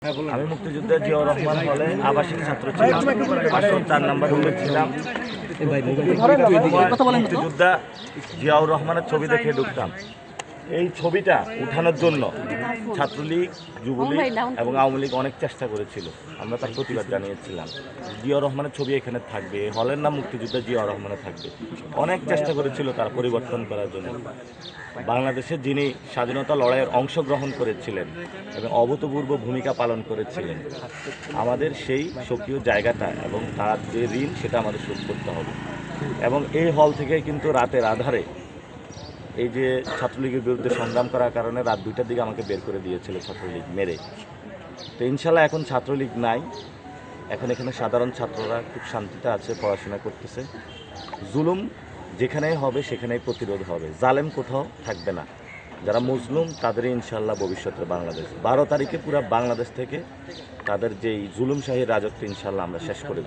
আমি মুক্তিযোদ্ধা জিয়াউর রহমান হলে আবাসিক ছাত্র ছিলাম, আসন 4 নম্বর রুমে ছিলাম। মুক্তিযোদ্ধা জিয়াউর রহমানের ছবি দেখে ঢুকতাম। এই ছবিটা উঠানোর জন্য ছাত্রলীগ, যুবলীগ এবং আওয়ামী লীগ অনেক চেষ্টা করেছিল। আমরা তার প্রতিবাদ জানিয়েছিলাম, জিয়াউর রহমানের ছবি এখানে থাকবে, হলের নাম মুক্তিযোদ্ধা জিয়াউর রহমানের থাকবে। অনেক চেষ্টা করেছিল তার পরিবর্তন করার জন্য। বাংলাদেশে যিনি স্বাধীনতা লড়াইয়ের অংশগ্রহণ করেছিলেন এবং অভূতপূর্ব ভূমিকা পালন করেছিলেন, আমাদের সেই স্বকীয় জায়গাটা এবং তার যে ঋণ সেটা আমাদের শোধ করতে হবে। এবং এই হল থেকে কিন্তু রাতের আধারে এই যে ছাত্রলীগের বিরুদ্ধে সংগ্রাম করার কারণে রাত 2টার দিকে আমাকে বের করে দিয়েছিল ছাত্রলীগ মেরে। তো ইনশাল্লাহ এখন ছাত্রলীগ নাই, এখন এখানে সাধারণ ছাত্ররা খুব শান্তিতে আছে, পড়াশোনা করতেছে। জুলুম যেখানেই হবে সেখানেই প্রতিরোধ হবে, জালেম কোথাও থাকবে না। যারা মজলুম তাদেরই ইনশাল্লাহ ভবিষ্যতের বাংলাদেশ। 12 তারিখে পুরো বাংলাদেশ থেকে তাদের যেই জুলুমশাহী রাজত্ব ইনশাল্লাহ আমরা শেষ করে দেব।